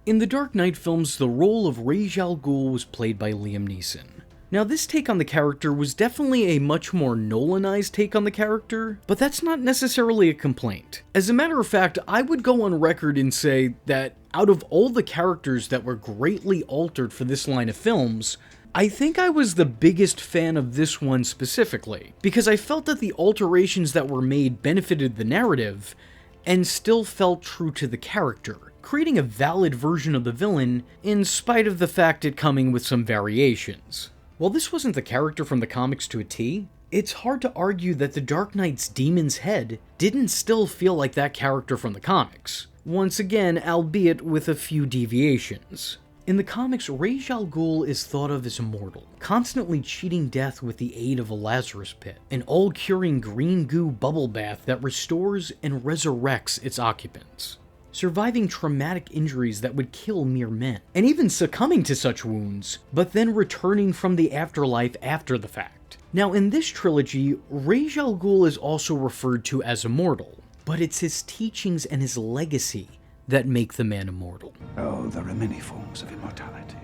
In the Dark Knight films, the role of Ra's al Ghul was played by Liam Neeson. Now, this take on the character was definitely a much more Nolanized take on the character, but that's not necessarily a complaint. As a matter of fact, I would go on record and say that out of all the characters that were greatly altered for this line of films, I think I was the biggest fan of this one specifically, because I felt that the alterations that were made benefited the narrative, and still felt true to the character, creating a valid version of the villain, in spite of the fact it coming with some variations. While this wasn't the character from the comics to a T, it's hard to argue that the Dark Knight's demon's head didn't still feel like that character from the comics, once again, albeit with a few deviations. In the comics, Ra's al Ghul is thought of as immortal, constantly cheating death with the aid of a Lazarus pit, an all-curing green goo bubble bath that restores and resurrects its occupants, surviving traumatic injuries that would kill mere men, and even succumbing to such wounds, but then returning from the afterlife after the fact. Now, in this trilogy, Ra's al Ghul is also referred to as immortal, but it's his teachings and his legacy that make the man immortal. Oh, there are many forms of immortality.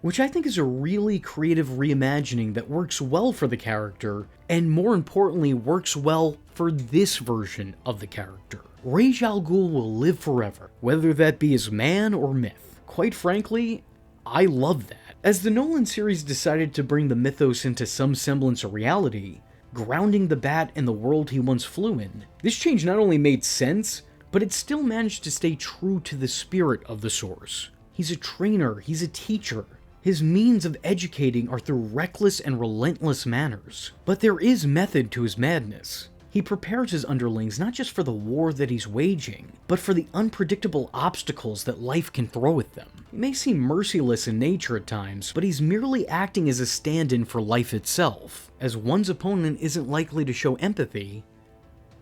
Which I think is a really creative reimagining that works well for the character, and more importantly, works well for this version of the character. Ra's al Ghul will live forever, whether that be as man or myth. Quite frankly, I love that. As the Nolan series decided to bring the mythos into some semblance of reality, grounding the Bat in the world he once flew in, this change not only made sense, but it still managed to stay true to the spirit of the source. He's a trainer, he's a teacher. His means of educating are through reckless and relentless manners. But there is method to his madness. He prepares his underlings not just for the war that he's waging, but for the unpredictable obstacles that life can throw at them. He may seem merciless in nature at times, but he's merely acting as a stand-in for life itself. As one's opponent isn't likely to show empathy,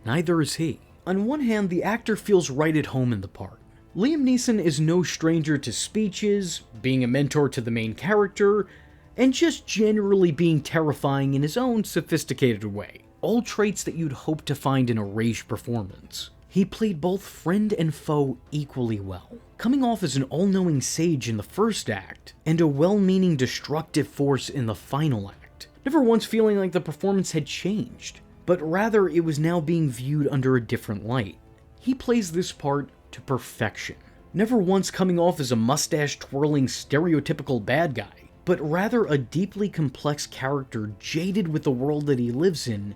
neither is he. On one hand, the actor feels right at home in the part. Liam Neeson is no stranger to speeches, being a mentor to the main character, and just generally being terrifying in his own sophisticated way. All traits that you'd hope to find in a Ra's performance. He played both friend and foe equally well, coming off as an all-knowing sage in the first act, and a well-meaning destructive force in the final act. Never once feeling like the performance had changed, but rather it was now being viewed under a different light. He plays this part to perfection, never once coming off as a mustache-twirling stereotypical bad guy, but rather a deeply complex character jaded with the world that he lives in,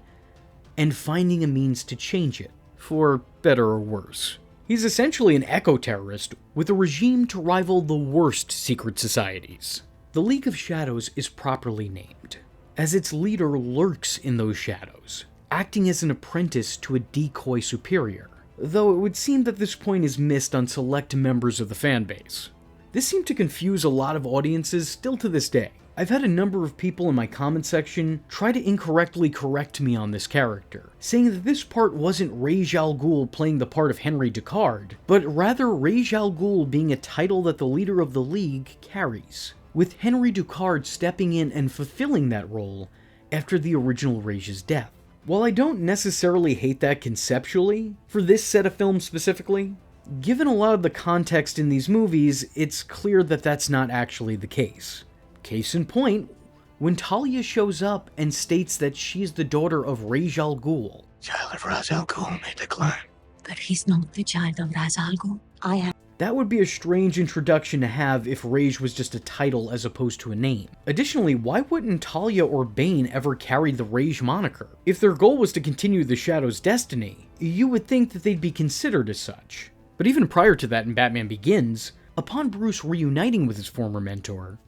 and finding a means to change it, for better or worse. He's essentially an eco-terrorist with a regime to rival the worst secret societies. The League of Shadows is properly named, as its leader lurks in those shadows, acting as an apprentice to a decoy superior, though it would seem that this point is missed on select members of the fanbase. This seemed to confuse a lot of audiences still to this day. I've had a number of people in my comment section try to incorrectly correct me on this character, saying that this part wasn't Ra's al Ghul playing the part of Henry Ducard, but rather Ra's al Ghul being a title that the leader of the League carries, with Henry Ducard stepping in and fulfilling that role after the original Raz's death. While I don't necessarily hate that conceptually, for this set of films specifically, given a lot of the context in these movies, it's clear that that's not actually the case. Case in point, when Talia shows up and states that she's the daughter of Ra's al Ghul. Child of Ra's al Ghul may decline. But he's not the child of Ra's al Ghul. I am. That would be a strange introduction to have if Ra's was just a title as opposed to a name. Additionally, why wouldn't Talia or Bane ever carry the Ra's moniker? If their goal was to continue the Shadow's destiny, you would think that they'd be considered as such. But even prior to that in Batman Begins, upon Bruce reuniting with his former mentor,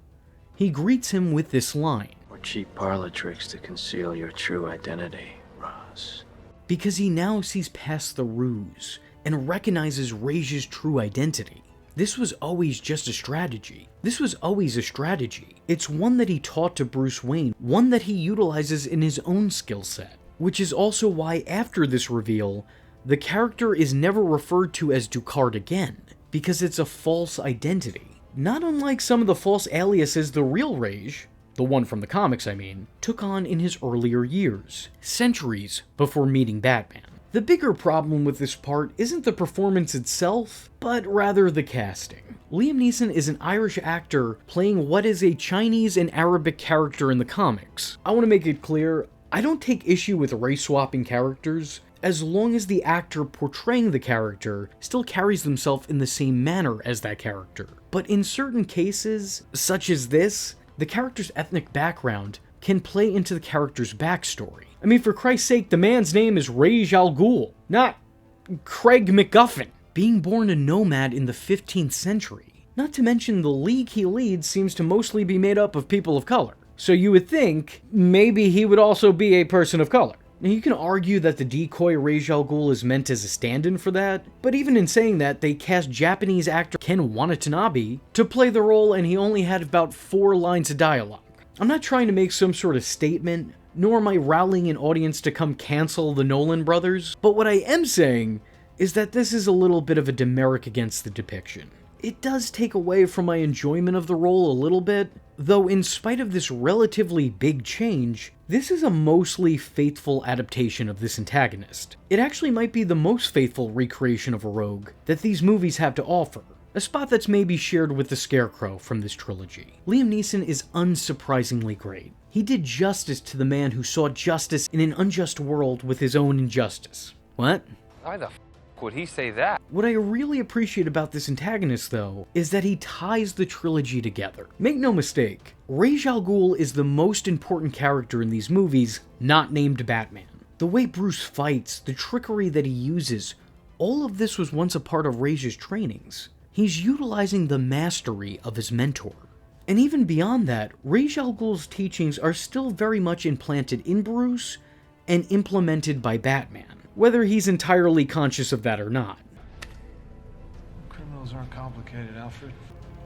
he greets him with this line. Or cheap parlor tricks to conceal your true identity, Ra's. Because he now sees past the ruse and recognizes Raz's true identity. This was always just a strategy. This was always a strategy. It's one that he taught to Bruce Wayne, one that he utilizes in his own skill set. Which is also why after this reveal, the character is never referred to as Ducard again, because it's a false identity. Not unlike some of the false aliases the real Ra's, the one from the comics I mean, took on in his earlier years, centuries before meeting Batman. The bigger problem with this part isn't the performance itself, but rather the casting. Liam Neeson is an Irish actor playing what is a Chinese and Arabic character in the comics. I want to make it clear, I don't take issue with race-swapping characters, as long as the actor portraying the character still carries themselves in the same manner as that character. But in certain cases, such as this, the character's ethnic background can play into the character's backstory. I mean, for Christ's sake, the man's name is Ra's al Ghul, not Craig McGuffin. Being born a nomad in the 15th century. Not to mention the league he leads seems to mostly be made up of people of color. So you would think maybe he would also be a person of color. Now you can argue that the decoy Ra's al Ghul is meant as a stand-in for that, but even in saying that, they cast Japanese actor Ken Watanabe to play the role and he only had about 4 lines of dialogue. I'm not trying to make some sort of statement, nor am I rallying an audience to come cancel the Nolan brothers, but what I am saying is that this is a little bit of a demerit against the depiction. It does take away from my enjoyment of the role a little bit, though in spite of this relatively big change, this is a mostly faithful adaptation of this antagonist. It actually might be the most faithful recreation of a rogue that these movies have to offer, a spot that's maybe shared with the Scarecrow from this trilogy. Liam Neeson is unsurprisingly great. He did justice to the man who sought justice in an unjust world with his own injustice. What? Why the would he say that? What I really appreciate about this antagonist, though, is that he ties the trilogy together. Make no mistake, Ra's al Ghul is the most important character in these movies, not named Batman. The way Bruce fights, the trickery that he uses, all of this was once a part of Raz's trainings. He's utilizing the mastery of his mentor. And even beyond that, Ra's al Ghul's teachings are still very much implanted in Bruce and implemented by Batman, whether he's entirely conscious of that or not. Criminals aren't complicated, Alfred.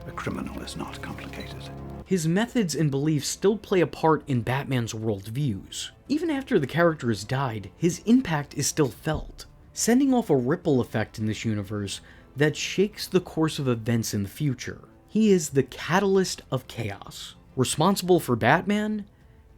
A criminal is not complicated. His methods and beliefs still play a part in Batman's worldviews. Even after the character has died, his impact is still felt, sending off a ripple effect in this universe that shakes the course of events in the future. He is the catalyst of chaos, responsible for Batman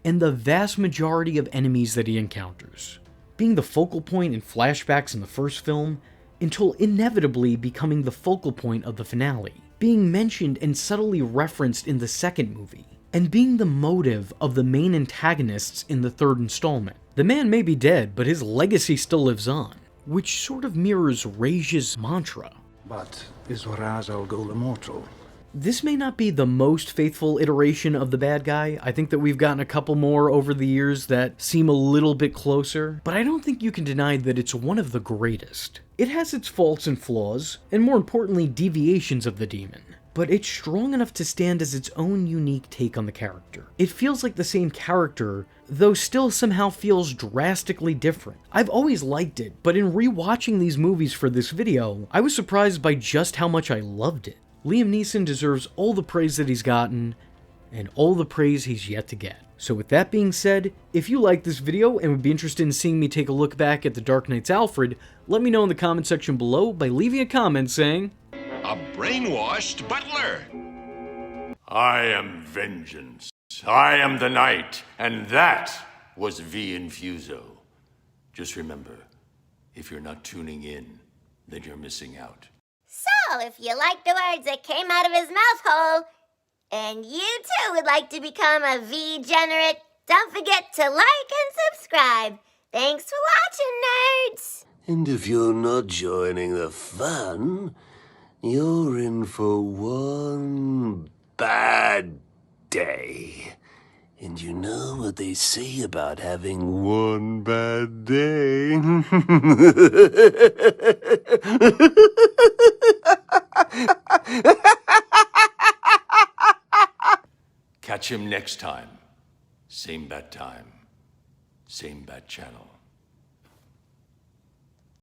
and the vast majority of enemies that he encounters, being the focal point in flashbacks in the first film, until inevitably becoming the focal point of the finale, being mentioned and subtly referenced in the second movie, and being the motive of the main antagonists in the third installment. The man may be dead, but his legacy still lives on, which sort of mirrors Raz's mantra. But is Ra's al Ghul immortal? This may not be the most faithful iteration of the bad guy. I think that we've gotten a couple more over the years that seem a little bit closer, but I don't think you can deny that it's one of the greatest. It has its faults and flaws, and more importantly, deviations of the demon, but it's strong enough to stand as its own unique take on the character. It feels like the same character, though still somehow feels drastically different. I've always liked it, but in rewatching these movies for this video, I was surprised by just how much I loved it. Liam Neeson deserves all the praise that he's gotten, and all the praise he's yet to get. So with that being said, if you like this video and would be interested in seeing me take a look back at The Dark Knight's Alfred, let me know in the comment section below by leaving a comment saying, "A brainwashed butler." I am vengeance. I am the night, and that was V Infuso. Just remember, if you're not tuning in, then you're missing out. So, if you like the words that came out of his mouth hole, and you too would like to become a V-generate, don't forget to like and subscribe. Thanks for watching, nerds! And if you're not joining the fun, you're in for one bad day. And you know what they say about having one bad day? Catch him next time. Same bat time. Same bat channel.